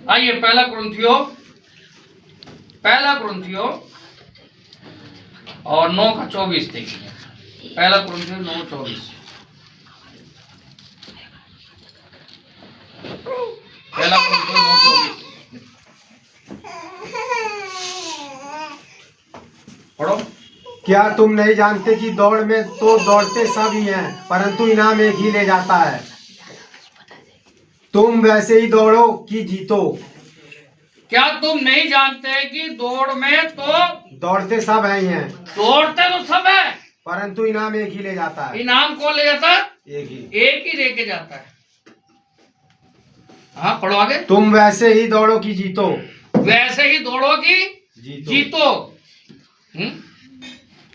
आइए पहला कुरिन्थियों और 9:24 देखिए। पहला कुरिन्थियों 9:24। पहला कुरिन्थियों 9:24 पढ़ो। क्या तुम नहीं जानते कि दौड़ में तो दौड़ते सब ही हैं, परंतु इनाम एक ही ले जाता है। तुम वैसे ही दौड़ो कि जीतो। क्या तुम नहीं जानते कि दौड़ में तो दौड़ते सब हैं, दौड़ते तो सब है, परंतु इनाम एक ही ले जाता है। इनाम कौन ले जाता है? एक ही लेके जाता है। हाँ पढ़ो आगे। तुम वैसे ही दौड़ो कि जीतो। वैसे ही दौड़ो कि जीतो।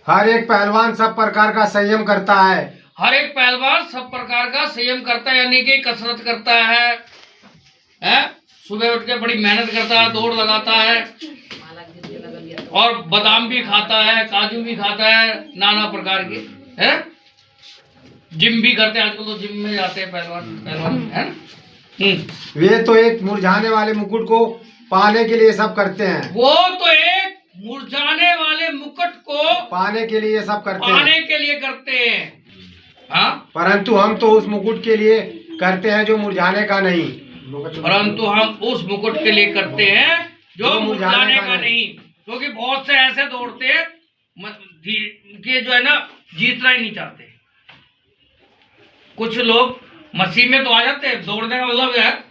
हर एक पहलवान सब प्रकार का संयम करता है। हर एक पहलवान सब प्रकार का संयम करता है, यानी कि कसरत करता है? सुबह उठ के बड़ी मेहनत करता है, दौड़ लगाता है और बादाम भी खाता है, काजू भी खाता है, नाना प्रकार के है। जिम भी करते हैं, आजकल तो जिम में जाते हैं पहलवान है। वे तो एक मुरझाने वाले मुकुट को पाने के लिए सब करते हैं। वो तो एक मुरझाने वाले मुकुट को पाने के लिए सब करते हैं। हाँ? परंतु हम तो उस मुकुट के लिए करते हैं जो मुरझाने का नहीं। परंतु हम उस मुकुट के लिए करते हैं जो मुरझाने का नहीं। क्योंकि बहुत से ऐसे दौड़ते हैं कि जो है ना जीतना ही नहीं चाहते। कुछ लोग मसीह में तो आ जाते हैं, दौड़ने का मतलब है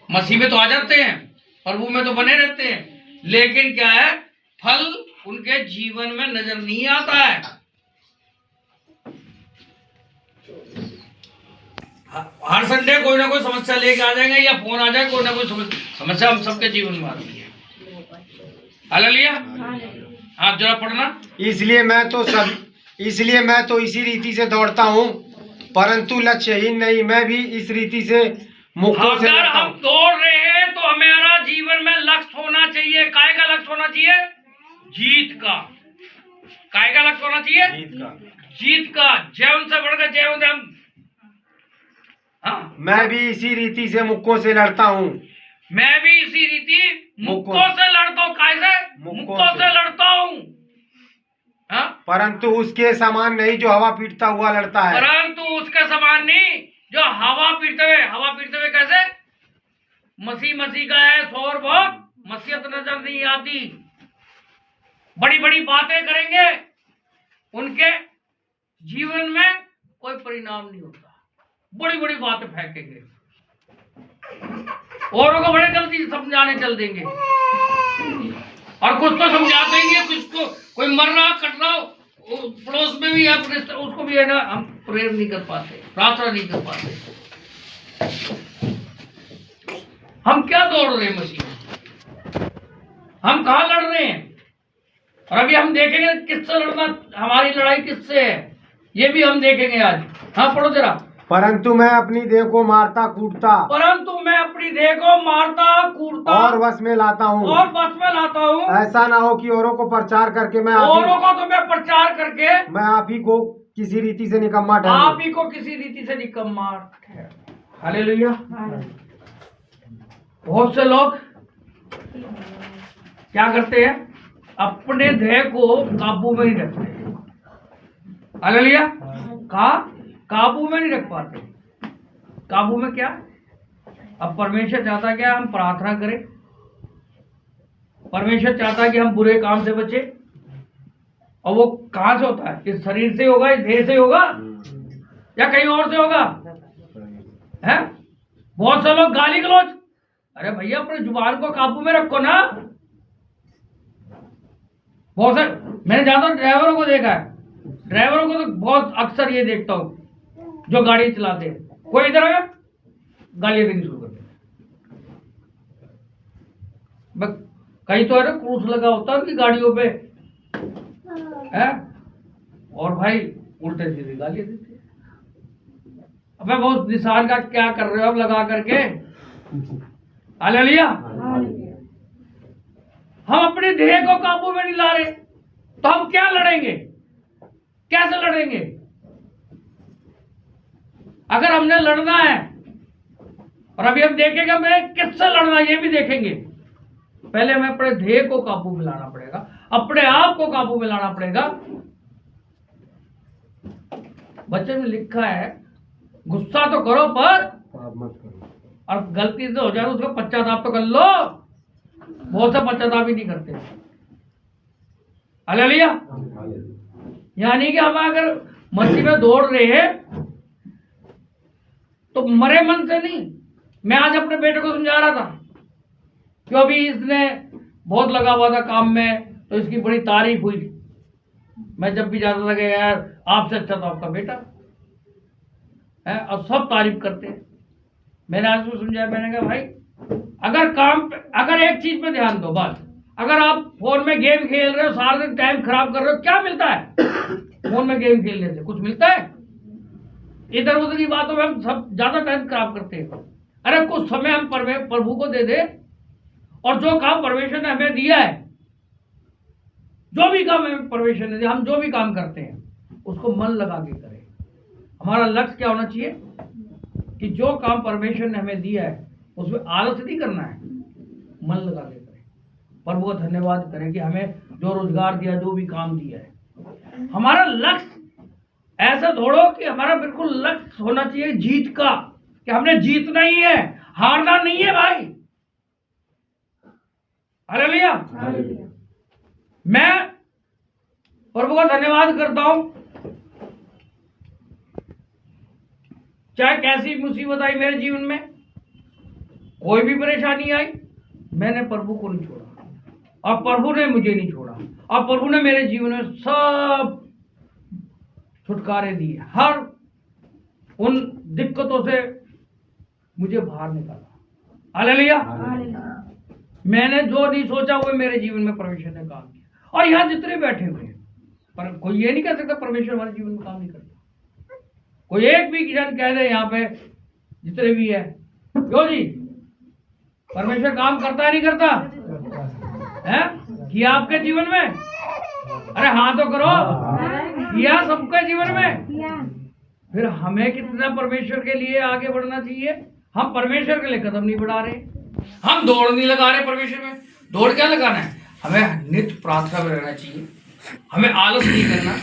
मसीह में तो आ जाते हैं, प्रभु में तो बने रहते हैं, लेकिन क्या है फल उनके जीवन में नजर नहीं आता है। हर संडे कोई ना कोई समस्या लेके आ जाएंगे या फोन आ जाए, कोई ना कोई समस्या हम सबके जीवन में आती है। हालेलुया। आप जरा पढ़ना। इसलिए मैं तो इसी रीति से दौड़ता हूँ, परंतु लक्ष्यहीन नहीं। मैं भी इस रीति से मुक्कों से अगर हम दौड़ रहे हैं तो हमारा जीवन में लक्ष्य होना चाहिए। काय का लक्ष्य होना चाहिए? जीत का। काय का लक्ष्य होना चाहिए? जीत का। जीवन से बढ़कर जीवन हम। हाँ। मैं भी इसी रीति से मुक्कों से लड़ता हूँ। मैं भी इसी रीति मुक्कों से लड़ता हूँ। कैसे? मुक्कों से लड़ता हूँ। हाँ? परंतु उसके समान नहीं जो हवा पीटता हुआ लड़ता है। परंतु उसके समान नहीं जो हवा पीटते हुए कैसे? मसीह का है शोर, बहुत मसीहत नजर नहीं आती। बड़ी बड़ी बातें करेंगे, उनके जीवन में कोई परिणाम नहीं होता। बड़ी बड़ी बातें फेंकेंगे, औरों को बड़े जल्दी समझाने चल देंगे, और कुछ तो समझा देंगे, कुछ को कोई मर रहा कट रहा पड़ोस में भी उसको भी है ना, हम प्रेयर नहीं कर पाते, प्रार्थना नहीं कर पाते। हम क्या दौड़ रहे हैं मसीह में? हम कहाँ लड़ रहे हैं? और अभी हम देखेंगे किससे लड़ना, हमारी लड़ाई किससे है, ये भी हम देखेंगे आज। हाँ पढ़ो जरा। परंतु मैं अपनी देह को मारता कूटता और वश में लाता हूँ। ऐसा ना हो कि औरों को प्रचार करके मैं आप ही को किसी रीति से निकम्मा ठहराऊं। हालेलुया। बहुत से लोग क्या करते हैं, अपने देह को काबू में नहीं रखते। हालेलुया। काबू में नहीं रख पाते। काबू में क्या? अब परमेश्वर चाहता क्या? हम प्रार्थना करें। परमेश्वर चाहता है कि हम बुरे काम से बचे, और वो कहां से होता है? इस शरीर से होगा, इस देह से होगा, या कहीं और से होगा? है? बहुत से लोग गाली गलौज। अरे भैया अपने जुबान को काबू में रखो ना। बहुत से मैंने ज्यादा ड्राइवरों को देखा है, ड्राइवरों को तो बहुत अक्सर ये देखता हूँ जो गाड़ी चलाते हैं, कोई इधर आया गालियां देनी शुरू कर दे। कहीं तो है क्रूस लगा होता है उनकी गाड़ियों पे, है? और भाई उल्टे सीधे गालियां देते हैं। अबे बहुत निशान का क्या कर रहे हो अब लगा करके? हालेलुया। हम अपने देह को काबू में नहीं ला रहे, तो हम क्या लड़ेंगे? कैसे लड़ेंगे? अगर हमने लड़ना है और अभी हम देखेंगे हमें किससे लड़ना है, ये भी देखेंगे। पहले हमें अपने ध्येय को काबू में लाना पड़ेगा, अपने आप को काबू में लाना पड़ेगा। बच्चे में लिखा है गुस्सा तो करो पर पाप मत करो। और गलती से हो जाए उसका पश्चाताप तो कर लो। बहुत सा पश्चाताप ही नहीं करते। हालेलुया। यानी कि हम अगर मसीह में दौड़ रहे हैं तो मरे मन से नहीं। मैं आज अपने बेटे को समझा रहा था कि अभी इसने बहुत लगा हुआ था काम में, तो इसकी बड़ी तारीफ हुई थी। मैं जब भी जाता था कि यार आपसे अच्छा तो आपका बेटा है, और सब तारीफ करते हैं। मैंने आज उसको समझाया, मैंने कहा भाई अगर काम पे, अगर एक चीज पे ध्यान दो बस। अगर आप फोन में गेम खेल रहे हो, सारा दिन टाइम खराब कर रहे हो, क्या मिलता है? फोन में गेम खेलने से कुछ मिलता है? इधर उधर की बातों में हम सब ज्यादा टाइम खराब करते हैं। अरे कुछ समय हम प्रभु को दे दे, और जो काम परमेश्वर ने हमें दिया है, जो भी काम हमें परमेश्वर ने दिया, हम जो भी काम करते हैं उसको मन लगा के करें। हमारा लक्ष्य क्या होना चाहिए कि जो काम परमेश्वर ने हमें दिया है उसमें आलस नहीं करना है, मन लगा के करें। प्रभु को धन्यवाद करें कि हमें जो रोजगार दिया, जो भी काम दिया है, हमारा लक्ष्य ऐसा दौड़ो कि हमारा बिल्कुल लक्ष्य होना चाहिए जीत का, कि हमने जीतना ही है, हारना नहीं है भाई। हालेलुया। मैं प्रभु का धन्यवाद करता हूं, चाहे कैसी मुसीबत आई मेरे जीवन में, कोई भी परेशानी आई, मैंने प्रभु को नहीं छोड़ा और प्रभु ने मुझे नहीं छोड़ा, और प्रभु ने मेरे जीवन में सब छुटकारे दिए। हर उन दिक्कतों से मुझे बाहर निकाला। हालेलुया। मैंने जो नहीं सोचा वो मेरे जीवन में परमेश्वर ने काम किया। और यहाँ जितने बैठे हुए हैं, पर कोई ये नहीं कह सकता परमेश्वर हमारे जीवन में काम नहीं करता। कोई एक भी जन कह दे यहाँ पे जितने भी है, क्यों जी परमेश्वर काम करता है नहीं करता है? किया आपके जीवन में? अरे हाँ तो करो, किया सबके जीवन में। फिर हमें कितना परमेश्वर के लिए आगे बढ़ना चाहिए? हम परमेश्वर के लिए कदम नहीं बढ़ा रहे, हम दौड़ नहीं लगा रहे परमेश्वर में। दौड़ क्या लगाना है? हमें नित्य प्रार्थना में रहना चाहिए, हमें आलस नहीं करना।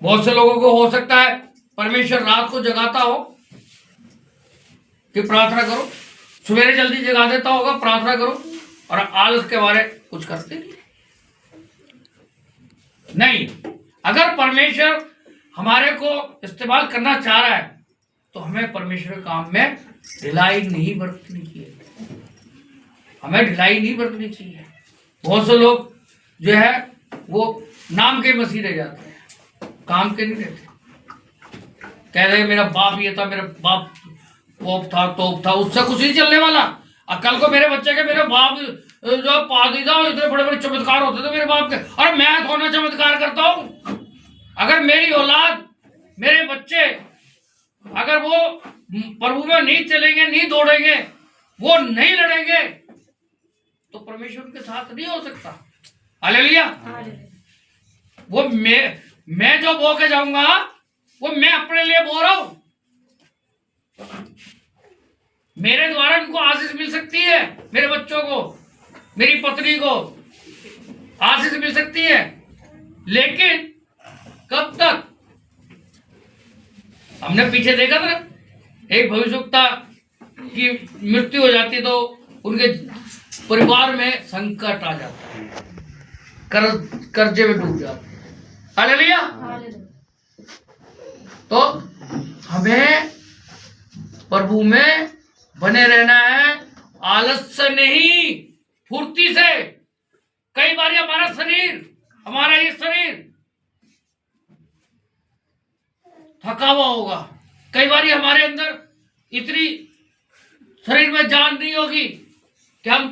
बहुत से लोगों को हो सकता है परमेश्वर रात को जगाता हो कि प्रार्थना करो, सवेरे जल्दी जगा देता होगा प्रार्थना करो, और आलस के बारे कुछ करते नहीं। अगर परमेश्वर हमारे को इस्तेमाल करना चाह रहा है तो हमें परमेश्वर के काम में ढिलाई नहीं बरतनी चाहिए, हमें ढिलाई नहीं बरतनी चाहिए। बहुत से लोग जो है वो नाम के मसीह रह जाते हैं, काम के नहीं रहते। कह रहे मेरा बाप ये था, मेरा बाप पोप था, तोप था, उससे कुछ नहीं चलने वाला। कल को मेरे बच्चे के मेरे बाप जो पादी था, इतने बड़े बड़े चमत्कार होते थे मेरे बाप के, और मैं कौन सा चमत्कार करता हूँ? अगर मेरी औलाद, मेरे बच्चे अगर वो प्रभु में नहीं चलेंगे, नहीं दौड़ेंगे, वो नहीं लड़ेंगे, तो परमेश्वर के साथ नहीं हो सकता। हालेलुया। वो मैं जो बो के जाऊंगा वो मैं अपने लिए बो रहा हूं। मेरे द्वारा इनको आशीष मिल सकती है, मेरे बच्चों को, मेरी पत्नी को आशीष मिल सकती है, लेकिन कब तक? हमने पीछे देखा था एक भविष्यवक्ता की मृत्यु हो जाती तो उनके परिवार में संकट आ जाता है, कर्जे में डूब जाते हैं। हालेलुया। तो हमें प्रभु में बने रहना है, आलस से नहीं, फुर्ती से। कई बार हमारा ये शरीर थका हुआ होगा, कई बार हमारे अंदर इतनी शरीर में जान नहीं होगी कि हम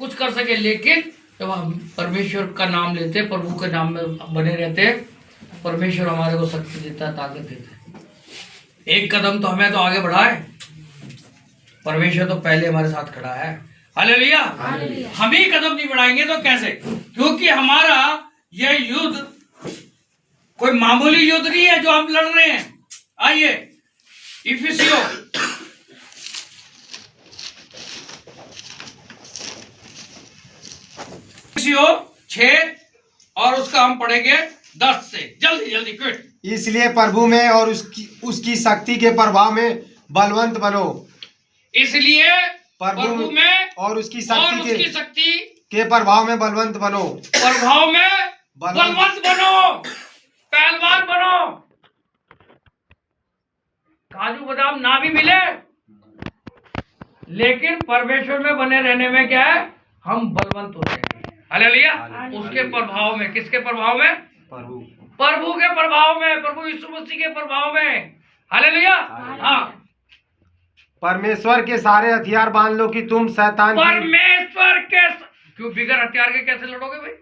कुछ कर सके, लेकिन जब हम परमेश्वर का नाम लेते, प्रभु के नाम में बने रहते, परमेश्वर हमारे को शक्ति देता है, ताकत देता है। एक कदम तो हमें तो आगे बढ़ाए, परमेश्वर तो पहले हमारे साथ खड़ा है। हालेलुया। हम ही कदम नहीं बढ़ाएंगे तो कैसे? क्योंकि हमारा यह युद्ध कोई मामूली युद्ध नहीं है जो हम लड़ रहे हैं। आइए इफिसियों एफिसियों 6 और उसका हम पढ़ेंगे 10 से। जल्दी जल्दी क्विक। इसलिए प्रभु में और उसकी शक्ति के प्रभाव में बलवंत बनो। इसलिए प्रभु में और उसकी शक्ति के प्रभाव में बलवंत बनो। प्रभाव में बलवंत बनो, पहलवान बनो। काजू बादाम ना भी मिले लेकिन परमेश्वर में बने रहने में क्या है, हम बलवंत होते हैं। हालेलुया। उसके प्रभाव में, किसके प्रभाव में? प्रभु के प्रभाव में, प्रभु यीशु मसीह के प्रभाव में। हालेलुया। हाँ, परमेश्वर के सारे हथियार बांध लो कि तुम शैतान परमेश्वर के क्यों बिगर हथियार के कैसे लड़ोगे भाई?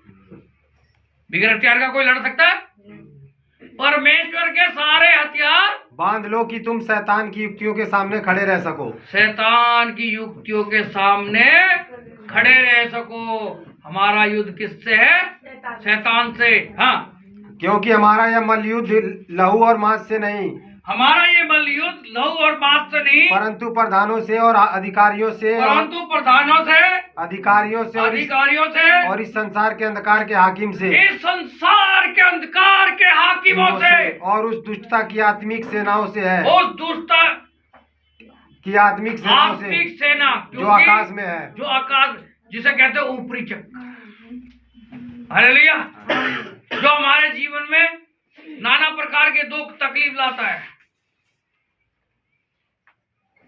बिगर हथियार का कोई लड़ सकता है? परमेश्वर के सारे हथियार बांध लो कि तुम शैतान की युक्तियों के सामने खड़े रह सको। शैतान की युक्तियों के सामने खड़े रह सको। हमारा युद्ध किससे है? शैतान से। हाँ, क्योंकि हमारा यह मल्लयुद्ध लहू और मांस से नहीं, हमारा ये मल्लयुद्ध लहू और मांस से नहीं, परंतु प्रधानों से और अधिकारियों से, अधिकारियों से और इस संसार के अंधकार के हाकिम से, इस संसार के अंधकार के हाकिमों से, और उस दुष्टता की आत्मिक सेनाओं से है। उस दुष्टता की आत्मिक सेनाओं से, आत्मिक सेना जो आकाश में है, जो आकाश, जिसे कहते हैं ऊपरी चक्र। हालेलुया। जो हमारे जीवन में नाना प्रकार के दुख तकलीफ लाता है,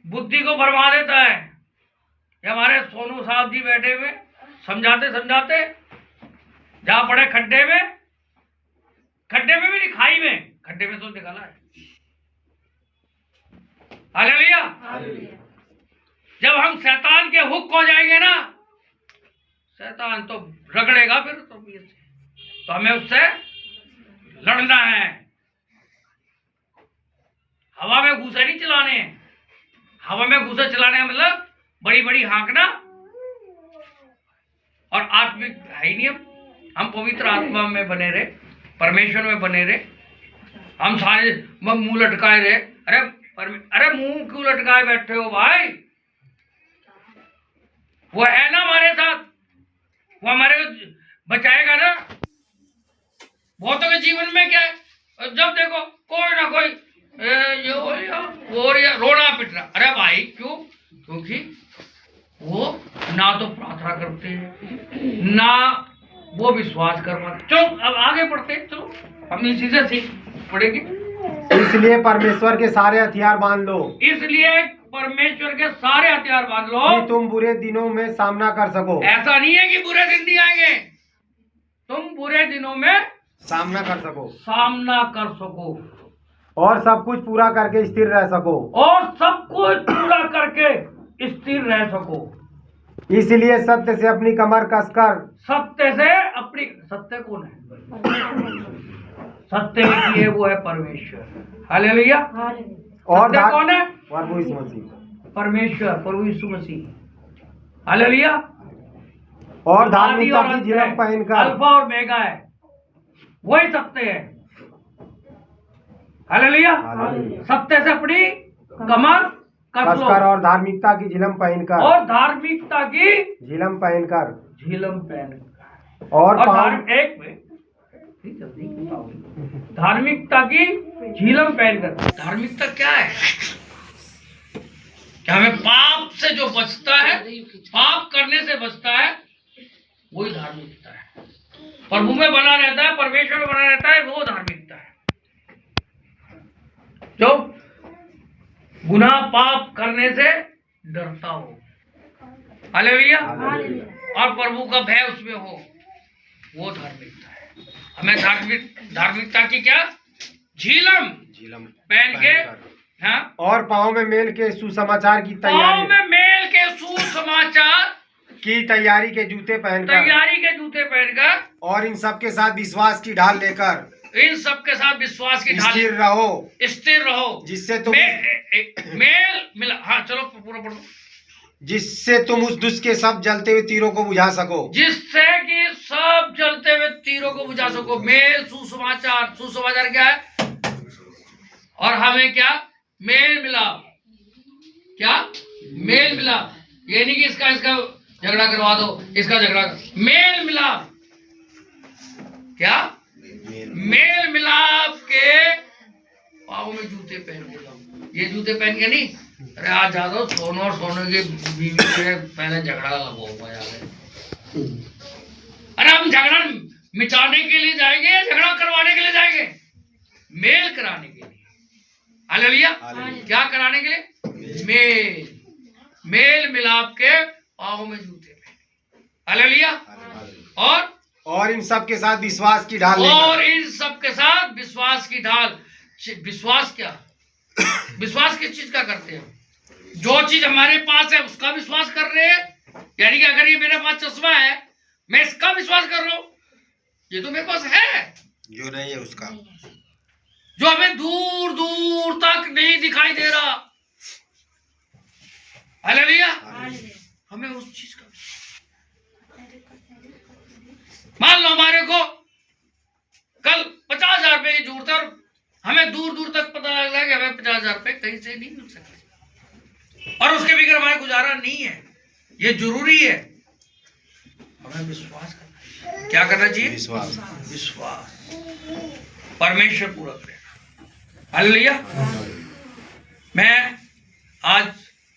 बुद्धि को भरमा देता है। ये हमारे सोनू साहब जी बैठे हुए समझाते समझाते जहां पड़े खड्डे में भी नहीं, खाई में, खड्डे में तो निकाला है। हालेलुया। जब हम शैतान के हुक हो जाएंगे ना, शैतान तो रगड़ेगा फिर तो हमें उससे लड़ना है। हवा में घूसे नहीं चलाने हैं। हवा में घूसे चलाने का मतलब बड़ी बड़ी हाँकना और आत्मिक है ही नहीं। हम पवित्र आत्मा में बने रहे, परमेश्वर में बने रहे। हम सारे मुंह लटकाए रहे। अरे मुंह क्यों लटकाए बैठे हो भाई? वो है ना हमारे साथ, वो हमारे को बचाएगा ना। बहुतों के जीवन में क्या है, जब देखो कोई ना कोई रोना पिटना। अरे भाई क्यों? क्योंकि वो ना तो प्रार्थना करते हैं ना वो विश्वास कर पाते। चलो अब आगे पढ़ते हैं। चलो हम इसी से सीख पढ़ेंगे। इसलिए परमेश्वर के सारे हथियार बांध लो। इसलिए परमेश्वर के सारे हथियार बांध लो कि तुम बुरे दिनों में सामना कर सको। ऐसा नहीं है कि बुरे दिन नहीं आएंगे, तुम बुरे दिनों में सामना कर सको और सब कुछ पूरा करके स्थिर रह सको। इसलिए सत्य से अपनी कमर कसकर, सत्य कौन है? सत्य की वो है परमेश्वर। हालेलुया। और कौन है? प्रभु यीशु मसीह, परमेश्वर, प्रभु यीशु मसीह। हालेलुया। और धार्मिकता की झिलम पहनकर, अल्फा और मेगा है, वही सत्य है। हालेलुया। सत्य से अपनी कमर कसकर और धार्मिकता की झिलम पहनकर, और एक में धार्मिकता की झिलम पहनकर। धार्मिकता क्या है? क्या हमें पाप से जो बचता है, पाप करने से बचता है, वही धार्मिकता है। प्रभु में बना रहता है, परमेश्वर में बना रहता है, वो धार्मिकता है। जो गुनाह पाप करने से डरता हो, हालेलुया, और प्रभु का भय उसमें हो, वो धार्मिकता है। हमें धार्मिकता की क्या झिलम पहन के, हाँ, और पाँव में मेल के सुसमाचार की तैयारी के जूते पहनकर, और इन सब के साथ विश्वास की ढाल लेकर, स्थिर रहो, जिससे तुम मिला। हाँ चलो पूरा पढ़ो। जिससे तुम उस दुष्ट के सब जलते हुए तीरों को बुझा सको। मेल सुसमाचार क्या है? और हमें क्या मेल मिला? ये नहीं कि इसका झगड़ा करवा दो, इसका झगड़ा, मेल मिलाप, क्या मेल मिलाप के पाँव में जूते पहन के जाओ। ये जूते पहन के नहीं, अरे आज जा दो सोनू और सोनू की बीवी से पहले झगड़ा लगो यार। अरे हम झगड़ा मिटाने के लिए जाएंगे या झगड़ा करवाने के लिए जाएंगे? मेल कराने के लिए। हालेलुया। क्या कराने के लिए? मेल मिलाप के पाँव में जूते पहने। हालेलुया। और इन सब के साथ विश्वास की ढाल लेकर। और इन सब के साथ विश्वास की ढाल। विश्वास क्या? विश्वास किस चीज का करते हैं? जो चीज हमारे पास है उसका विश्वास कर रहे हैं। यानी कि अगर ये मेरे पास चश्मा है, मैं इसका विश्वास कर रहा हूं, ये तो मेरे पास है। जो नहीं है उसका, जो हमें दूर दूर तक नहीं दिखाई दे रहा। हालेलुया। हमें उस चीज का, मान लो हमारे को कल 50,000 रुपए की जरूरत है और हमें दूर दूर तक पता लग रहा है कि हमें 50,000 रुपए कहीं से नहीं मिल सकते और उसके बगैर हमारा गुजारा नहीं है। ये जरूरी है। हमें विश्वास करना है। क्या करना चाहिए? विश्वास। परमेश्वर पूरा करेगा। हालेलुया। मैं आज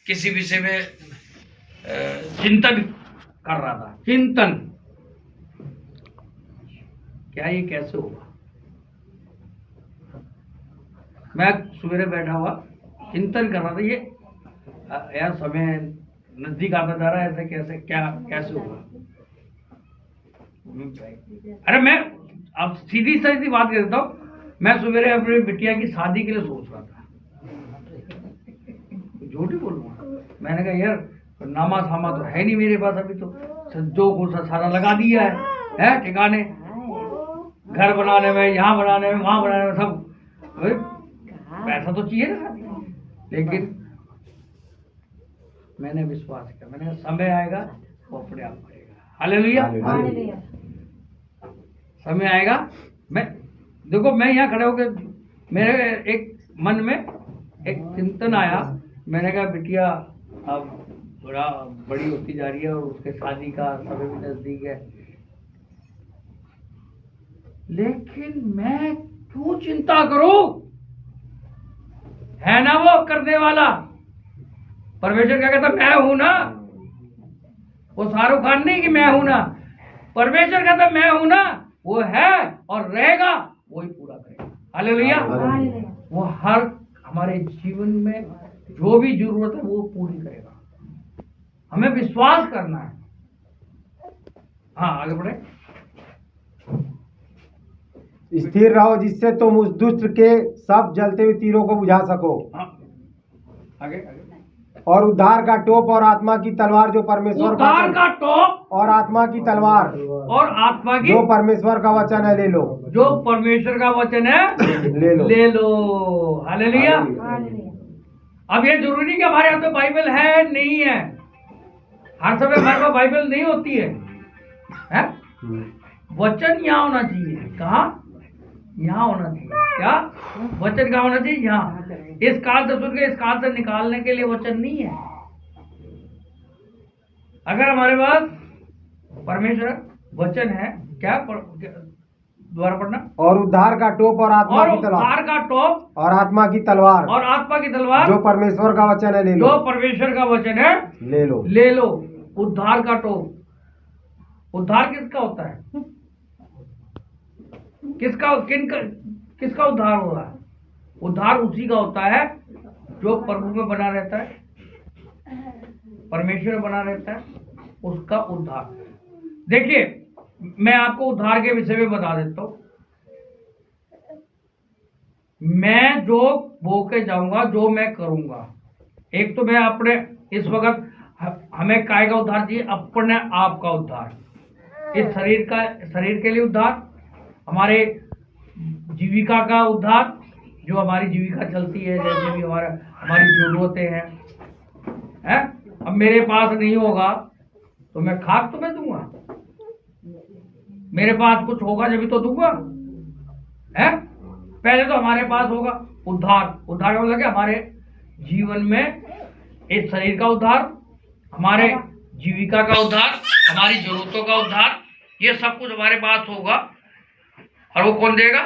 किसी विषय में चिंतन कर रहा था। चिंतन, क्या ये कैसे होगा? मैं सवेरे बैठा हुआ चिंतन कर रहा था, ये यार समय नजदीक आता जा रहा है, ऐसे कैसे, क्या कैसे होगा? अरे मैं अब सीधी सीधी बात करता हूँ, मैं सवेरे अपनी बिटिया की शादी के लिए सोच रहा था। झूठ ही बोलूंगा। मैंने कहा यार नामा सामा तो है नहीं मेरे पास अभी, तो जो कुछ सारा लगा दिया है ठिकाने, घर बनाने में, यहाँ बनाने में, वहां बनाने में, सब पैसा तो चाहिए ना। लेकिन मैंने विश्वास किया, मैंने समय आएगा वो अपने आप करेगा। हालेलुया। समय आएगा। मैं देखो, मैं यहाँ खड़े होकर मेरे एक मन में एक चिंतन आया। मैंने कहा बिटिया अब बड़ी होती जा रही है और उसके शादी का समय भी नजदीक है, लेकिन मैं क्यों चिंता करूं? है ना वो करने वाला परमेश्वर। क्या कहता? मैं हूं ना। वो शाहरुख खान नहीं कि मैं हूं ना, परमेश्वर कहता मैं हूं ना। वो है और रहेगा, वो ही पूरा करेगा। हालेलुया। वो हर हमारे जीवन में जो भी जरूरत है वो पूरी करेगा। हमें विश्वास करना है। हाँ, आगे बढ़े। स्थिर रहो जिससे तुम उस दुष्ट के सब जलते हुए तीरों को बुझा सको। आगे। और उद्धार का टोप और आत्मा की तलवार जो परमेश्वर उद्धार का टोप और आत्मा की तलवार और आत्मा की जो परमेश्वर का वचन है ले लो। जो परमेश्वर का वचन है ले लो। हालेलुया। अब ये जरूरी नहीं कि हमारे हाथ में बाइबल है नहीं है। हर समय हमारे पास बाइबल नहीं होती है। वचन यहाँ होना चाहिए। कहाँ? यहाँ होना चाहिए। क्या वचन कहाँ होना चाहिए? यहाँ। इस काल से सुन के इस काल से निकालने के लिए वचन नहीं है। अगर हमारे पास परमेश्वर वचन है, क्या दोबारा पढ़ना? और उद्धार का टोप और आत्मा की तलवार। उद्धार का टोप और आत्मा की तलवार। और आत्मा की तलवार जो परमेश्वर का वचन है ले लो। जो परमेश्वर का वचन है ले लो। ले लो। उद्धार का टोप। उद्धार किसका होता है? किसका उद्धार हो रहा है? उद्धार उसी का होता है जो प्रभु में बना रहता है, परमेश्वर बना रहता है, उसका उद्धार। देखिए, मैं आपको उद्धार के विषय में बता देता हूं। मैं जो बो के जाऊंगा, जो मैं करूंगा, एक तो मैं अपने इस वक्त हमें काय का उद्धार चाहिए? अपने आप का उद्धार। इस शरीर के लिए उद्धार, हमारे जीविका का उद्धार, जो हमारी जीविका चलती है, जैसे भी हमारी जरूरतें हैं। अब मेरे पास नहीं होगा तो मैं खाक तो मैं दूंगा। मेरे पास कुछ होगा जब तो दूंगा। है पहले तो हमारे पास होगा उद्धार। उद्धार का मतलब हमारे जीवन में इस शरीर का उद्धार, हमारे जीविका का उद्धार, हमारी जरूरतों का उद्धार, ये सब कुछ हमारे पास होगा। और वो कौन देगा?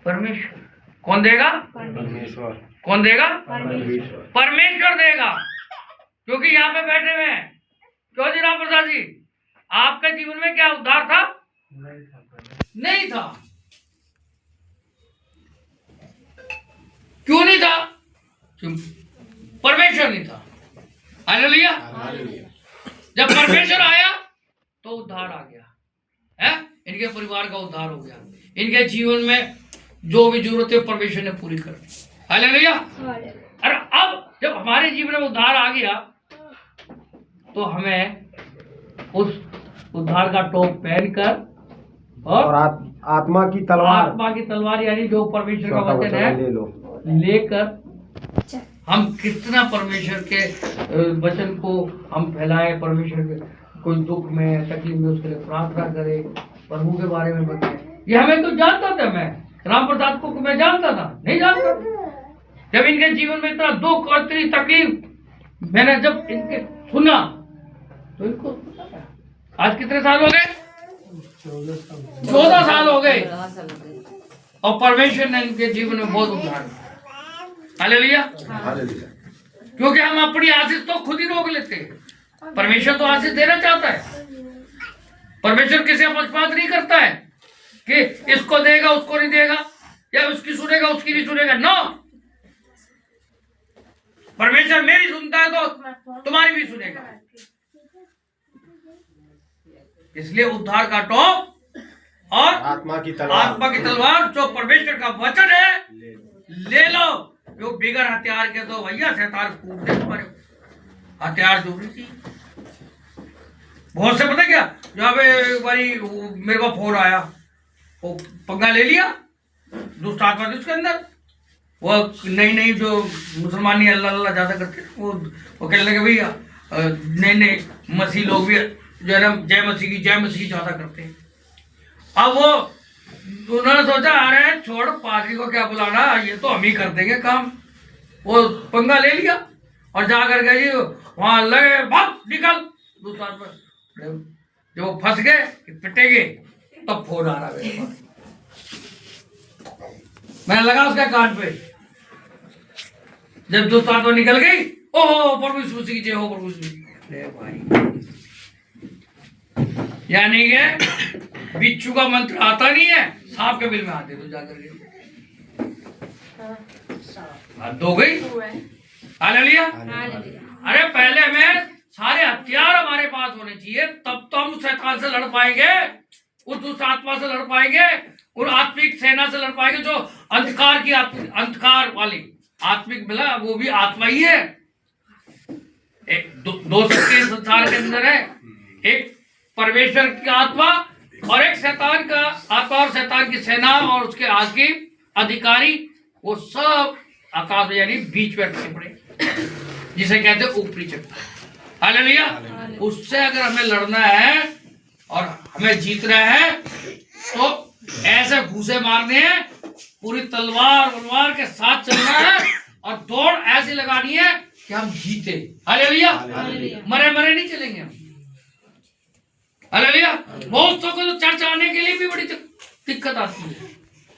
परमेश्वर। कौन देगा? परमेश्वर। कौन देगा? परमेश्वर। परमेश्वर देगा। क्योंकि यहाँ पे बैठे हुए हैं। क्यों जी राम प्रसाद जी, आपके जीवन में क्या उद्धार था? नहीं था। क्यों नहीं था? परमेश्वर नहीं था। हालेलुया। जब परमेश्वर आया तो उद्धार आ गया है। इनके परिवार का उद्धार हो गया। इनके जीवन में जो भी जरूरत है परमेश्वर ने पूरी कर दी। हालेलुया। और अब जब हमारे जीवन में उद्धार आ गया तो हमें उस उद्धार का टोप पहनकर और आत्मा की तलवार यानी जो परमेश्वर का वचन है लेकर हम कितना परमेश्वर के वचन को हम फैलाएं, परमेश्वर के कोई दुख में तकलीफ में उसके लिए प्रार्थना करें, प्रभु के बारे में बताएं। ये हमें तो जानता था, मैं राम प्रसाद को मैं जानता था? नहीं जानता। जब इनके जीवन में इतना दुख और इतनी तकलीफ मैंने जब इनके सुना तो इनको आज कितने साल हो गए? 14 साल हो गए। और परमेश्वर ने इनके जीवन में बहुत उद्धार दिया। हालेलुया। क्योंकि हम अपनी आशीष तो खुद ही रोक लेते हैं। परमेश्वर तो आशीष देना चाहता है। परमेश्वर किसी का पक्षपात नहीं करता है कि इसको देगा उसको नहीं देगा, या उसकी सुनेगा उसकी नहीं सुनेगा। नो, परमेश्वर मेरी सुनता है तो तुम्हारी भी सुनेगा। इसलिए उद्धार का टोप और आत्मा की तलवार जो परमेश्वर का वचन है ले लो। जो बिगर हथियार के तो भैया शैतान कूद दे तुम्हारे। हथियार जरूरी थी। बहुत से पता क्या, जहाँ पे एक बारी मेरे को फोन आया, वो पंगा ले लिया दुष्ट आत्मा थी उसके अंदर। वो नई जो मुसलमानी अल्लाह अल्लाह ज्यादा करते वो कहने लगे भैया नए मसीह लोग भी जो है ना जय मसीह की ज्यादा करते हैं। अब वो उन्होंने सोचा अरे छोड़ पादरी को क्या बुलाना, ये तो हम ही कर देंगे काम। वो पंगा ले लिया और जा कर गए जी वहां लगे भाग निकल दूसरा पर। जब वो फंस गए पिटेंगे तब फोन आ रहा मेरे पास। मैंने लगा उसका कान पे। जब दोस्त तो निकल गई, ओहो प्रभु यीशु मसीह की जय हो, प्रभु यीशु भाई। यानी कि बिच्छू का मंत्र आता नहीं है, सांप के बिल में आते तो जाकर के हाथ धो गई। हालेलुया। अरे पहले हमें सारे हथियार हमारे पास होने चाहिए, तब तो हम उस शैतान से लड़ पाएंगे, उस आत्मा से लड़ पाएंगे, उन आत्मिक सेना से लड़ पाएंगे जो अंधकार की अंधकार वाली आत्मिक मिला, वो भी आत्मा ही है। दो शक्ति संसार के अंदर है, एक परमेश्वर की आत्मा और एक शैतान का आत्मा और शैतान की सेना और उसके आगे अधिकारी। वो सब आकाश में यानी बीच में अटके पड़े, जिसे कहते हैं ऊपरी चक्कर। हालेलुया। उससे अगर हमें लड़ना है और हमें जीतना है तो ऐसे घूसे मारने हैं, पूरी तलवार के साथ चलना है और दौड़ ऐसी लगानी है कि हम जीते। हालेलुया। मरे नहीं चलेंगे हम। हालेलुया। बहुत तो चर्च आने के लिए भी बड़ी दिक्कत आती है।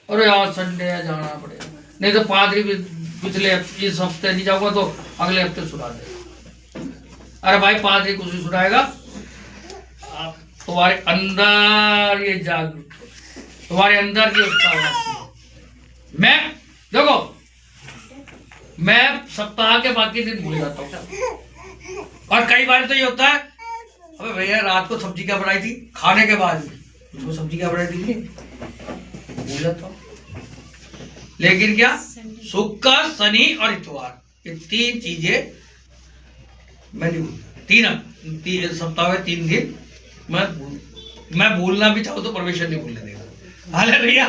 अरे यार संडे है जाना पड़ेगा, नहीं तो पादरी भी पिछले इस हफ्ते नहीं जाऊंगा तो अगले हफ्ते सुना देगा। अरे भाई पादरी कुछ सुनाएगा, तुम्हारे अंदर ये जागरूक, तुम्हारे अंदर ये उत्साह। मैं देखो मैं सप्ताह के बाकी दिन भूल जाता हूँ, और कई बार तो ये होता है अबे भैया रात को सब्जी क्या बनाई थी, खाने के बाद उसको सब्जी क्या बनाई थी भूल जाता हूँ। लेकिन क्या शुक्र शनि और इतवार ये तीन चीजें मैंने तीन सप्ताह में 3 दिन मैं भूलना भी चाहूँ तो परमेश्वर नहीं भूलने देगा। हालेलुया।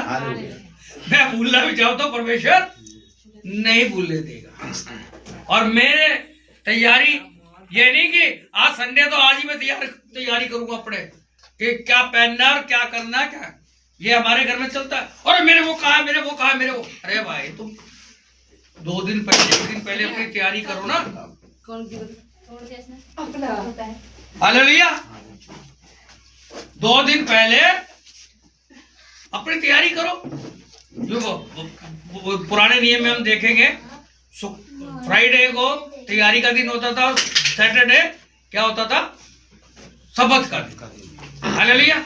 मैं भूलना भी चाहूँ तो परमेश्वर नहीं भूलने देगा। और मेरे तैयारी ये नहीं कि आज संडे तो आज ही मैं तैयारी करूंगा अपने कि क्या पहनना और क्या करना, क्या ये हमारे घर में चलता है। और मेरे वो कहा मेरे वो। अरे भाई तुम 2 दिन पहले 1 दिन पहले अपनी तैयारी करो ना। हालेलुया। 2 दिन पहले अपनी तैयारी करो। जो वो पुराने नियम में हम देखेंगे, फ्राइडे को तैयारी का दिन होता था, सैटरडे क्या होता था, सबत का दिन। हालेलुया।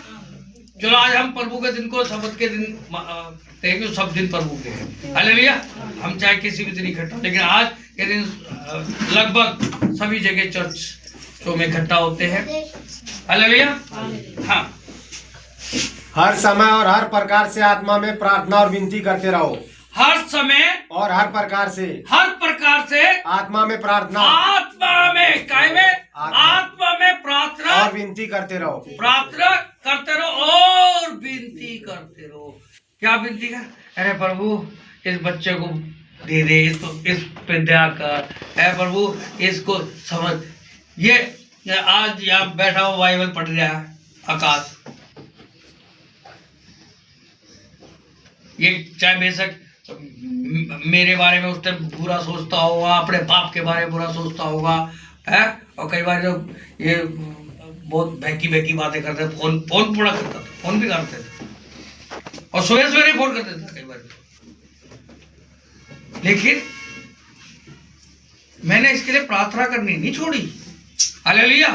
चलो आज हम प्रभु के दिन को सबत के दिन कहेंगे, सब दिन प्रभु के हैं। हालेलुया। हम चाहे किसी भी दिन इकट्ठा, लेकिन आज के दिन लगभग सभी जगह चर्च में इकट्ठा होते हैं। हालेलुया। हाँ, हर समय और हर प्रकार से आत्मा में प्रार्थना और विनती करते रहो। हर समय और हर प्रकार से आत्मा में प्रार्थना, आत्मा में काय में आत्मा में प्रार्थना और विनती करते रहो। प्रार्थना करते रहो और विनती करते रहो। क्या विनती कर? अरे प्रभु इस बच्चे को दे दे, इसको इस पे दया कर, है प्रभु इसको समझ। ये आज यहाँ बैठा हुआ बाइबल पढ़ रहा है आकाश, ये चाहे बेशक मेरे बारे में उस टाइम बुरा सोचता होगा, अपने बाप के बारे में बुरा सोचता होगा, है। और कई बार जब ये बहुत बहकी बातें करते, फोन पूरा करता था, फोन भी करते थे और सवेरे फोन करते थे कई बार। लेकिन मैंने इसके लिए प्रार्थना करनी नहीं छोड़ी। हालेलुया।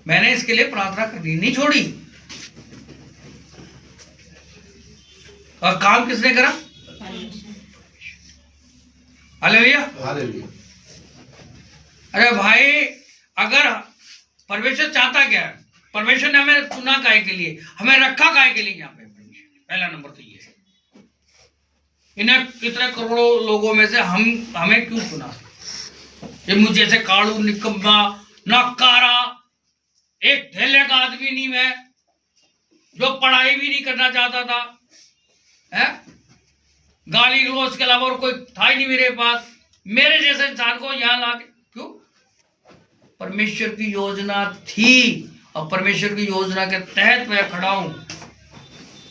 मैंने इसके लिए प्रार्थना करनी नहीं छोड़ी। और काम किसने करा? हालेलुया। अरे भाई, अगर परमेश्वर चाहता क्या है? परमेश्वर ने हमें चुना काहे के लिए, हमें रखा काहे के लिए यहाँ पे? पहला नंबर तो ये है, इन्हें कितने करोड़ों लोगों में से हमें क्यों चुना? ये मुझे जैसे काड़ू, निकम्मा, नकारा, एक ढेले का आदमी नहीं मैं, जो पढ़ाई भी नहीं करना चाहता था, है, गाली गलौज के अलावा और कोई था ही नहीं मेरे पास, मेरे जैसे इंसान को यहाँ ला के क्यों? परमेश्वर की योजना थी और परमेश्वर की योजना के तहत मैं खड़ा हूं।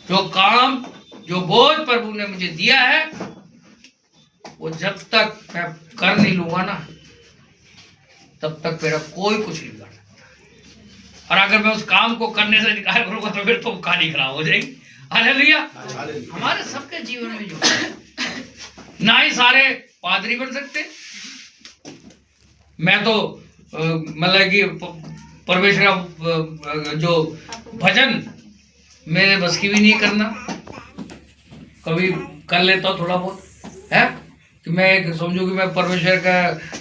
जो काम, जो बोझ प्रभु ने मुझे दिया है, वो जब तक मैं कर नहीं लूंगा ना, तब तक मेरा कोई कुछ नहीं कर सकता। और अगर मैं उस काम को करने से इनकार करूंगा तो फिर तो कहानी खराब हो जाएगी। हालेलुया। हमारे सबके जीवन में जो ना ही सारे पादरी बन सकते, मैं तो मतलब कि परमेश्वर का जो भजन मेरे बस की भी नहीं करना, कभी कर लेता हूँ थोड़ा बहुत, है कि मैं एक समझू कि मैं परमेश्वर का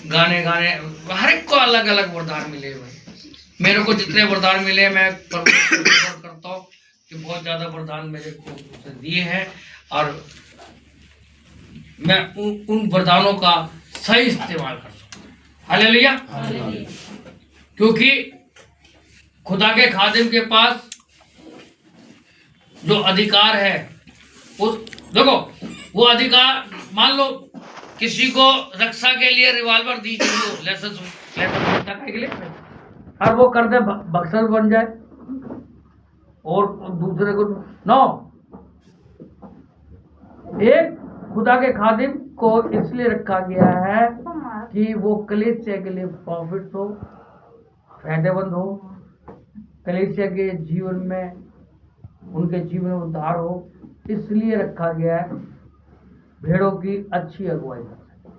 गाने हर एक को अलग अलग वरदान मिले भाई। मेरे को जितने वरदान मिले मैं परमेश्वर करता हूँ कि बहुत ज्यादा वरदान मेरे को दिए हैं और मैं उन वरदानों का सही इस्तेमाल कर सकूं। हालेलुया। क्योंकि खुदा के खादिम के पास जो अधिकार है, उस देखो वो अधिकार, मान लो किसी को रक्षा के लिए रिवॉल्वर दी चाहिए, लाइसेंस के लिए, और वो कर दे बक्सर बन जाए और दूसरे को नो। एक खुदा के खादिम को इसलिए रखा गया है कि वो कलीसिया के लिए प्रॉफिट हो, फायदेमंद हो, कलीसिया के जीवन में, उनके जीवन में उद्धार हो, इसलिए रखा गया है भेड़ों की अच्छी अगुवाई कर सके।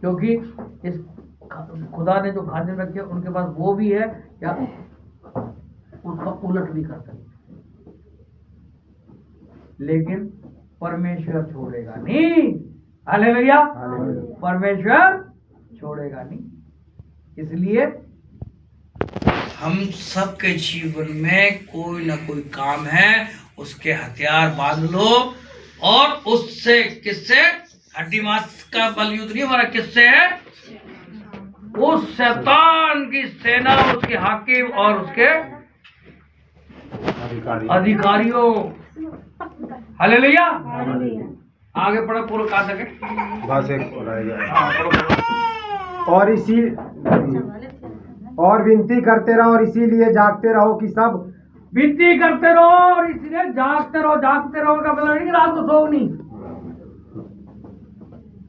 क्योंकि इस खुदा ने जो खादिम रखे उनके पास वो भी है या उसका उलट भी कर सकते, लेकिन परमेश्वर छोड़ेगा नहीं। हालेलुया। परमेश्वर छोड़ेगा नहीं। इसलिए हम सबके जीवन में कोई ना कोई काम है, उसके हथियार बांध लो और उससे, किससे? हड्डी मांस का बल युद्ध नहीं हमारा, किससे है? उस शैतान की सेना, उसके हाकिम और उसके अधिकारियों। हालेलुया। आगे पढ़ो, पूरा कहा सके बस एक और विनती करते रहो और इसीलिए जागते रहो कि सब विनती करते रहो और इसलिए जागते रहो। जागते रहो का मतलब नहीं रात को सो नहीं,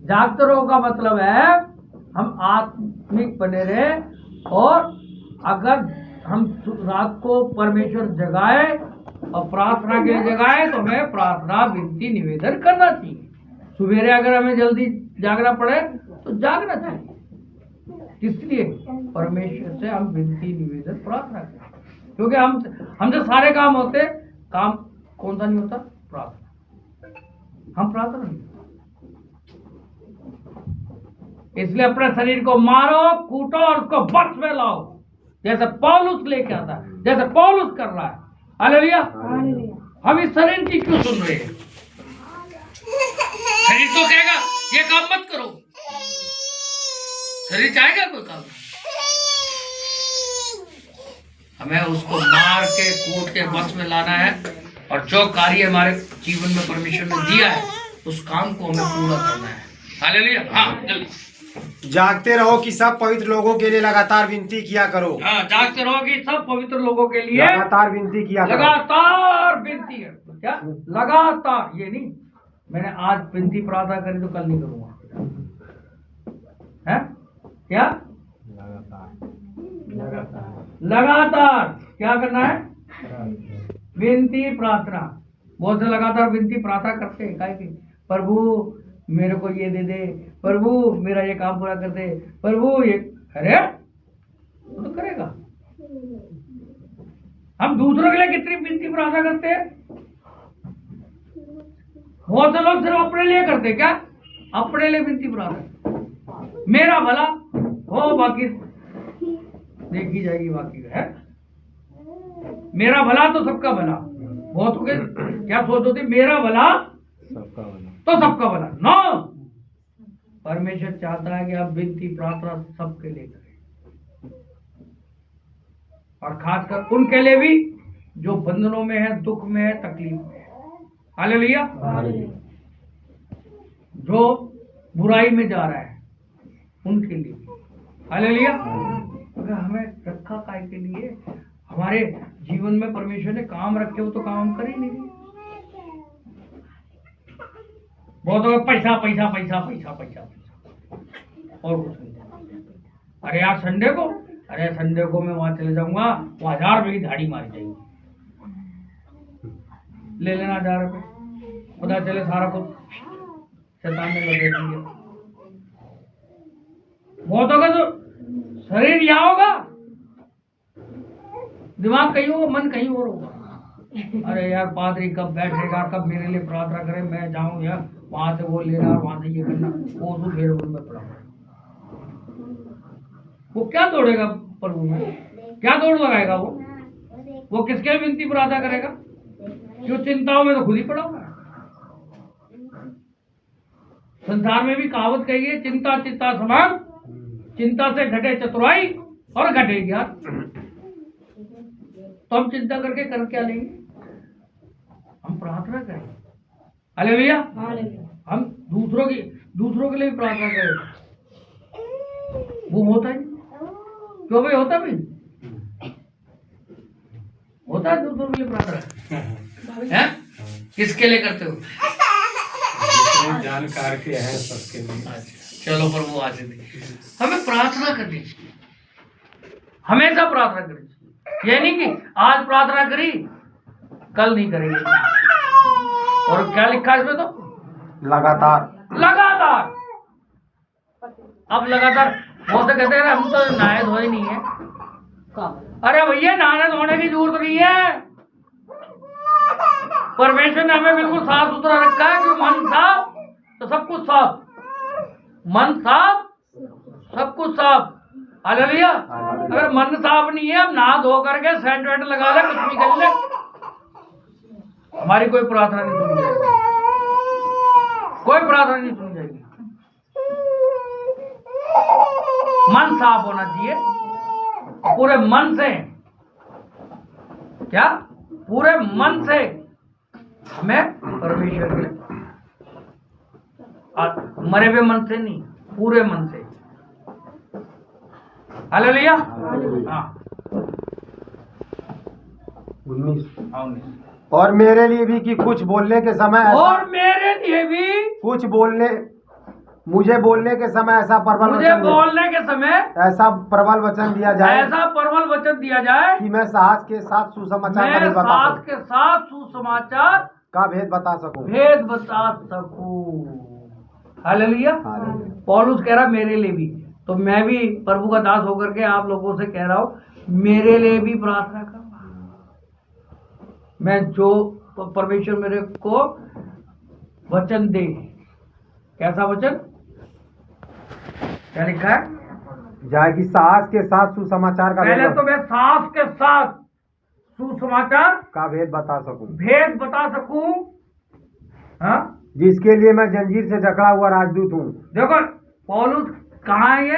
जागते रहो का मतलब है हम आत्मिक बने रहे। और अगर हम रात को परमेश्वर जगाए और प्रार्थना के लिए जगाए तो हमें प्रार्थना विनती निवेदन करना चाहिए। सवेरे अगर हमें जल्दी जागना पड़े तो जागना चाहिए। इसलिए परमेश्वर से हम विनती निवेदन प्रार्थना करें, क्योंकि हमसे सारे काम होते, काम कौन सा नहीं होता? प्रार्थना। हम प्रार्थना नहीं। इसलिए अपने शरीर को मारो, कूटो और उसको वश में लाओ, जैसे पौलुस लेके आता है, जैसे पौलुस कर रहा है। हालेलुया। हम इस शरीर की क्यों सुन रहे हैं? शरीर तो कहेगा ये काम मत करो, शरीर चाहेगा कोई काम? हमें उसको मार के कूट के वश में लाना है, और जो कार्य हमारे जीवन में परमेश्वर ने दिया है उस काम को हमें पूरा करना है। हालेलुया। हाँ, जल्दी। जागते रहो कि सब पवित्र लोगों के लिए लगातार विनती किया करो। हाँ, जागते रहो कि सब पवित्र लोगों के लिए लगातार विनती किया करो। लगातार विनती है। क्या लगातार? ये नहीं मैंने आज विनती प्रार्थना करी तो कल नहीं करूंगा, है क्या? लगातार क्या करना है? विनती प्रार्थना। बहुत से लगातार विनती प्रार्थना करते हैं, काहे की? प्रभु मेरे को ये दे दे, प्रभु मेरा ये काम पूरा कर दे, प्रभु ये। अरे वो तो करेगा। हम दूसरों के लिए कितनी विनती प्रार्थना करते हैं? बहुत से लोग सिर्फ अपने लिए करते, क्या? अपने लिए विनती प्रार्थना, मेरा भला हो, बाकी देखी जाएगी, बाकी है मेरा भला तो सबका भला। बहुत के क्या सोच होती? मेरा भला तो सबका भला। नो, परमेश्वर चाहता है कि आप विनती प्रार्थना सबके लिए करें, और खासकर उनके लिए भी जो बंधनों में है, दुख में है, तकलीफ में है। हालेलुया। जो बुराई में जा रहा है उनके लिए। हालेलुया। अगर हमें रखा काय के लिए? हमारे जीवन में परमेश्वर ने काम रखे हो तो काम हम कर ही नहीं रहे। बहुत लोग पैसा पैसा पैसा पैसा पैसा पैसा और कुछ नहीं। अरे यार संडे को, अरे संडे को मैं वहां चले जाऊंगा, वहां 1000 रुपये की धाड़ी मारी जाएगी, ले लेना 1000 रुपये। पता चले सारा कुछ शैतान ने लगे दिया। बहुत होगा तो शरीर यहाँ होगा, दिमाग कहीं होगा, मन कहीं और होगा। अरे यार पादरी कब बैठेगा, कब मेरे लिए प्रार्थना करे, मैं जाऊं यार, वहां से वो लेना और वहां से ये करना, वो तो मेरे मन में पड़ा। वो क्या दौड़ेगा प्रभु में? क्या दौड़ लगाएगा वो किसके लिए विनती प्रार्थना करेगा? जो चिंताओं में तो खुद ही पड़ा होगा। संसार में भी कहावत कही है, चिंता चिंता समान, चिंता से घटे चतुराई और घटे ज्ञान। तो हम चिंता करके कर क्या लेंगे? हम प्रार्थना करें। हालेलुया। हम दूसरों के लिए भी प्रार्थना करें। वो होता है क्यों भाई? होता भी होता है दूसरों के लिए प्रार्थना है। किसके लिए करते हो? जानकार के हैं सबके लिए। चलो प्रभु आज हमें प्रार्थना करनी चाहिए, हमेशा प्रार्थना करनी चाहिए। ये नहीं कि आज प्रार्थना करी कल नहीं करेंगे। और क्या लिखा है इसमें? तो लगातार। अब लगातार बहुत से कहते हैं हम तो नहाए धोए नहीं है। अरे भैया नहाने धोने की जरूरत नहीं है। परमेश्वर ने हमें बिल्कुल साफ सुथरा रखा है कि मन साफ तो सब कुछ साफ, मन साफ सब कुछ साफ। हालेलुया। अगर मन साफ नहीं है, हम नहा धो करके सेंट वेंट लगा ले, कुछ भी कर ले, हमारी कोई प्रार्थना नहीं सुनी जाएगी, कोई प्रार्थना नहीं सुनी जाएगी। मन साफ होना चाहिए, पूरे मन से। क्या? पूरे मन से हमें परमेश्वर के मरे हुए मन से नहीं, पूरे मन से। हालेलुया। हाँ 19। और मेरे लिए भी कि कुछ बोलने के समय और मेरे लिए भी कुछ बोलने मुझे बोलने के समय ऐसा प्रबल मुझे वचन बोलने के समय ऐसा प्रबल वचन दिया जाए ऐसा प्रबल वचन दिया जाए कि मैं साहस के साथ सुसमाचार का मैं भेद बता सास सकूं, के साथ सुसमाचार का भेद बता सकूं। भेद बता सकूं। हालेलुया। हालेलुया। पौलुस कह रहा मेरे लिए भी, तो मैं भी प्रभु का दास होकर के आप लोगों से कह रहा हूं, मेरे लिए भी प्रार्थना करो। मैं जो परमेश्वर मेरे को वचन दे, कैसा वचन, क्या लिखा है, जाए कि साहस के साथ सुसमाचार का पहले तो मैं सास के साथ सुसमाचार का भेद बता सकूं, भेद बता सकूं। हाँ, जिसके लिए मैं जंजीर से जकड़ा हुआ राजदूत हूँ। देखो पौलुस कहाँ है, ये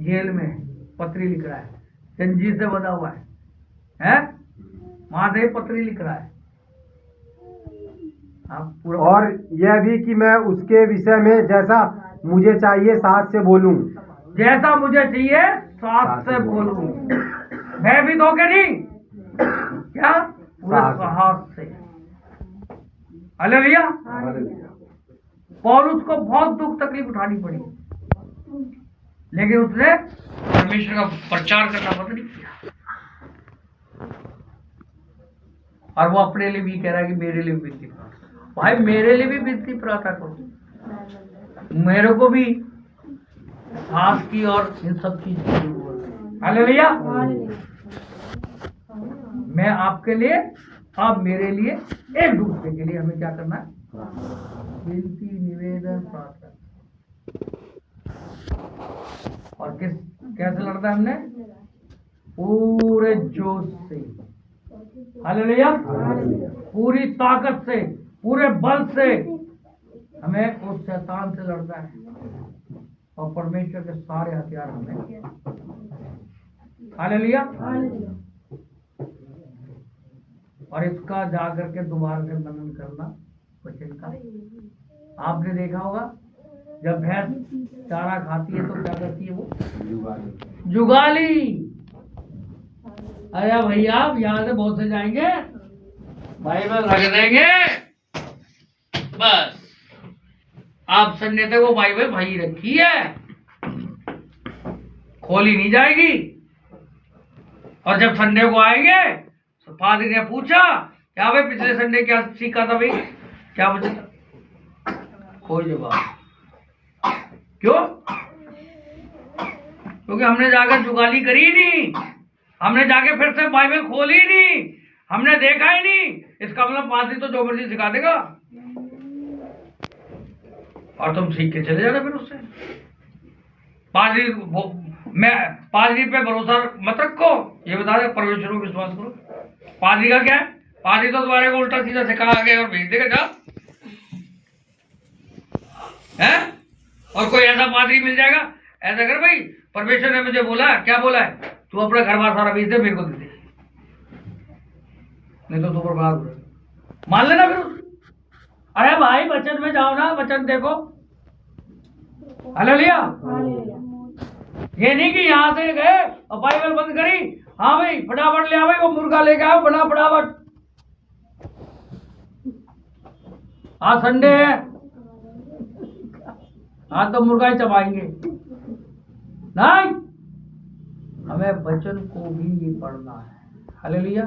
जेल में पत्री लिख रहा है, जंजीर से बंधा हुआ है? वहां से पत्री लिख रहा है। पूरा और यह भी कि मैं उसके विषय में जैसा मुझे चाहिए साहस से बोलूं, जैसा मुझे चाहिए साहस से बोलूं, भयभीत होके नहीं, क्या पूरे साहस से। हालेलुया। पौलुस को बहुत दुख तकलीफ उठानी पड़ी, लेकिन उसने परमेश्वर का प्रचार करना बंद नहीं किया। और वो अपने लिए भी कह रहा है कि मेरे लिए भी विनती प्रार्थना। भाई मेरे लिए भी विनती प्रार्थना करो, मेरे को भी सास की और इन सब चीज की जरूरत है। हालेलुया। मैं आपके लिए, आप मेरे लिए, एक दूसरे के लिए हमें क्या करना है, विनती निवेदन प्रार्थना। और कैसे लड़ना है हमने, पूरे जोश से, हालेलुया, पूरी ताकत से, पूरे बल से हमें उस शैतान से लड़ना है, और परमेश्वर के सारे हथियार हमें, हालेलुया। और इसका जाकर के दोबारा से मनन करना वचन का। आपने देखा होगा जब भैंस चारा खाती है तो क्या करती है, वो जुगाली। अरे भैया आप यहाँ से बहुत से जाएंगे, बाइबल रख देंगे, बस आप संडे तक वो बाइबल वही रखी है, खोली नहीं जाएगी। और जब संडे को आएंगे तो फादर ने पूछा क्या भाई पिछले संडे क्या सीखा था, भाई क्या बचा था, कोई जवाब। क्यों? क्योंकि हमने जाकर जुगाली करी नहीं, हमने जाके फिर से बाइबल खोली नहीं, हमने देखा ही नहीं। इसका मतलब पादरी तो जो मर्जी सिखा देगा और तुम सीख के चले जाना फिर उससे। पादरी पे भरोसा मत रखो, ये बता दे, परमेश्वर को विश्वास करो। पादरी का क्या है, पादरी तो तुम्हारे को उल्टा सीधा सिखा आगे और भेज देगा, जा है। और कोई ऐसा पादरी मिल जाएगा, ऐसा कर भाई परमेश्वर ने मुझे बोला, क्या बोला है, तू अपना घर बार सारा बेच दे, मेरे को दे दे, नहीं तो तू बर्बाद हो जाएगा, मान लेना फिर। अरे भाई वचन में जाओ ना, वचन देखो। हालेलुया। ये नहीं कि यहाँ से गए और बाइबल बंद करी, हाँ भाई फटाफट ले आओ, वो मुर्गा लेके आओ, बना फटाफट, आज संडे है, आज तो मुर्गा ही चबाएंगे। नहीं, हमें वचन को भी ये पढ़ना है। हालेलुया।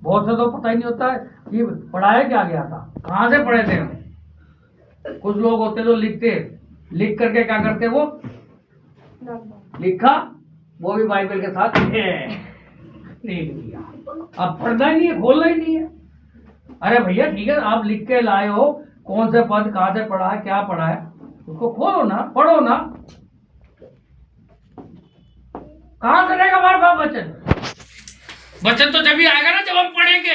बहुत से तो पता ही नहीं होता है कि पढ़ाया क्या गया था, कहाँ से पढ़े थे हम। कुछ लोग होते तो लिखते, लिख करके क्या करते, वो लिखा, वो भी बाइबल के साथ लिख दिया, अब पढ़ना ही नहीं है, खोलना ही नहीं है। अरे भैया ठीक है, आप लिख के लाए हो, कौन से पद कहाँ से पढ़ा है, क्या पढ़ा है, उसको खोलो ना, पढ़ो ना। कहाँ से रहेगा हमारे पास वचन? वचन तो जब ही आएगा ना जब हम पढ़ेंगे।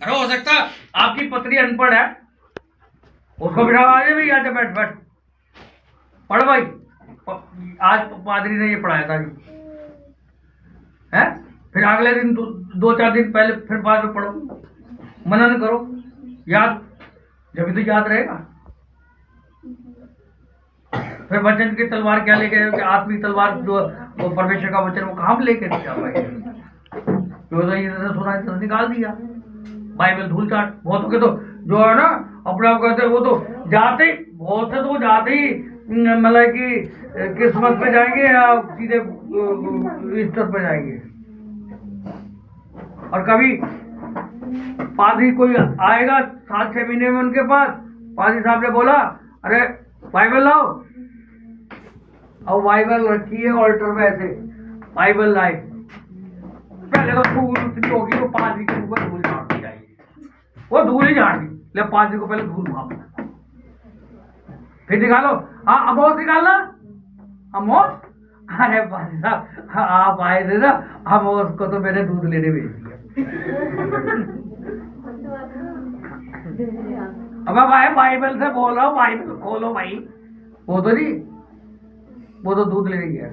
अरे हो सकता आपकी पत्री अनपढ़ है, उसको बिठा, आ जाए भाई, आजा बैठ बैठ पढ़ भाई, आज पादरी ने ये पढ़ाया था है, फिर अगले दिन दो चार दिन पहले फिर बाद में पढ़ो, मनन करो, याद, जब भी तो याद रहेगा। फिर वचन की तलवार क्या लेके, आत्मिक तलवार जो वो परमेश्वर का वचन, वो कहाँ लेके नहीं जा पाएंगे, तो सुना तो निकाल दिया, बाइबल धूल चाट। बहुत के तो जो है ना अपने आप कहते हैं वो तो जाते ही, बहुत से तो जाते ही मतलब कि क्रिसमस पे जाएंगे या सीधे ईस्टर पे जाएंगे। और कभी पादरी कोई आएगा 7-6 महीने में उनके पास, पादरी साहब ने बोला अरे बाइबल लाओ, और बाइबल रखी है ऑल्टर में ऐसे, बाइबल लाए, पहले तो धूल उतनी होगी तो पादरी के ऊपर धूल झाड़ दी जाएगी, वो धूल ही झाड़ दी, ले पादरी को पहले धूल माप, फिर निकालो, हाँ अमोस निकालना, अमोस, अरे पादरी साहब आप आए थे ना, अमोस को तो मैंने दूध लेने भेज दिया। अब भाई बाइबल से बोल रहा हूँ, बाइबल खोलो भाई, वो तो नहीं, वो तो दूध लेने गया,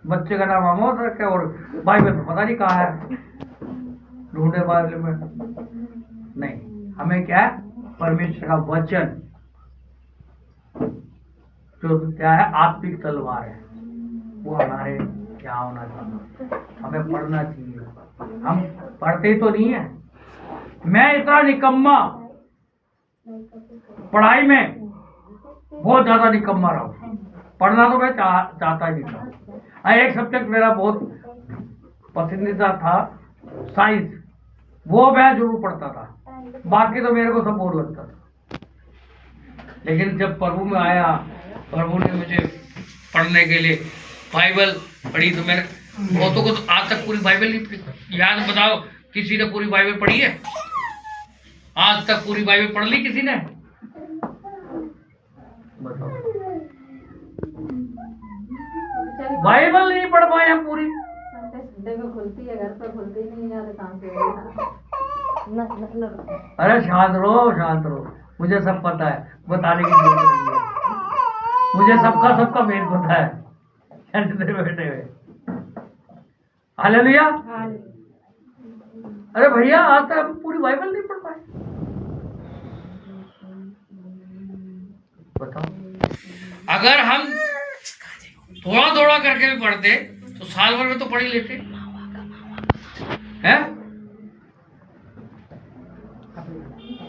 बच्चे का नाम अमोस रखे और बाइबल में पता नहीं कहाँ है, ढूंढे बाइबल में नहीं। हमें क्या है, परमेश्वर का वचन जो क्या है आत्मिक तलवार है, वो हमारे क्या होना चाहिए, हमें पढ़ना चाहिए। हम पढ़ते तो नहीं है, मैं इतना निकम्मा पढ़ाई में बहुत ज्यादा निकम्मा रहा हूँ, पढ़ना तो मैं चाहता ही नहीं था। एक सब्जेक्ट मेरा बहुत पसंदीदा था साइंस, वो मैं जरूर पढ़ता था, बाकी तो मेरे को सब बोर लगता था। लेकिन जब प्रभु में आया, प्रभु ने मुझे पढ़ने के लिए बाइबल पढ़ी, तो मेरे बहुतों को तो आज तक पूरी बाइबल नहीं पढ़ी। याद बताओ किसी ने पूरी बाइबल पढ़ी है? आज तक पूरी बाइबल पढ़ ली किसी ने? बताओ, बाइबल नहीं पढ़ पाए हम पूरी। खुलती है, घर पर खुलती नहीं है, काम से। अरे शांत रहो, मुझे सब पता है, बताने की जरूरत नहीं है, मुझे सबका भेद पता है, बैठे हुए। हालेलुया। अरे भैया आज तक हम पूरी बाइबल नहीं पढ़ पाए, बताओ। अगर हम थोड़ा थोड़ा करके भी पढ़ते तो साल भर में तो पढ़ ही लेते हैं।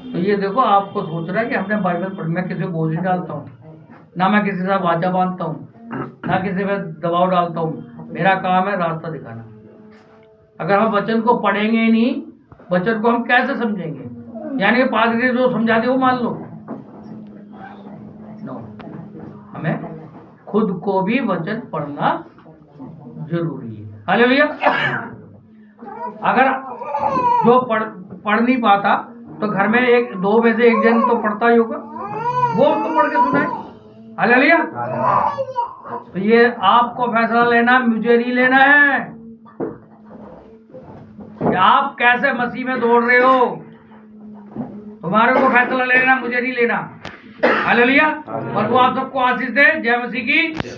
तो ये देखो, आपको सोचना है कि हमने बाइबल पढ़, मैं किसी को बोझ नहीं डालता हूँ, ना मैं किसी से वाचा बांधता हूँ, ना किसी पे दबाव डालता हूँ, मेरा काम है रास्ता दिखाना। अगर हम वचन को पढ़ेंगे ही नहीं, वचन को हम कैसे समझेंगे? यानी कि पादरी जो समझा दे वो मान लो? नो, हमें खुद को भी वचन पढ़ना जरूरी है। हालेलुया। अगर जो पढ़ नहीं पाता तो घर में 1-2 में से एक जन तो पढ़ता ही होगा, वो उसको पढ़ के सुनाए। हालेलुया। तो ये आपको फैसला लेना, मुझे नहीं लेना है कि आप कैसे मसीह में दौड़ रहे हो, तुम्हारे को फैसला लेना, मुझे नहीं लेना। हालेलुया। और वो आप सबको आशीष दे। जय मसीह की।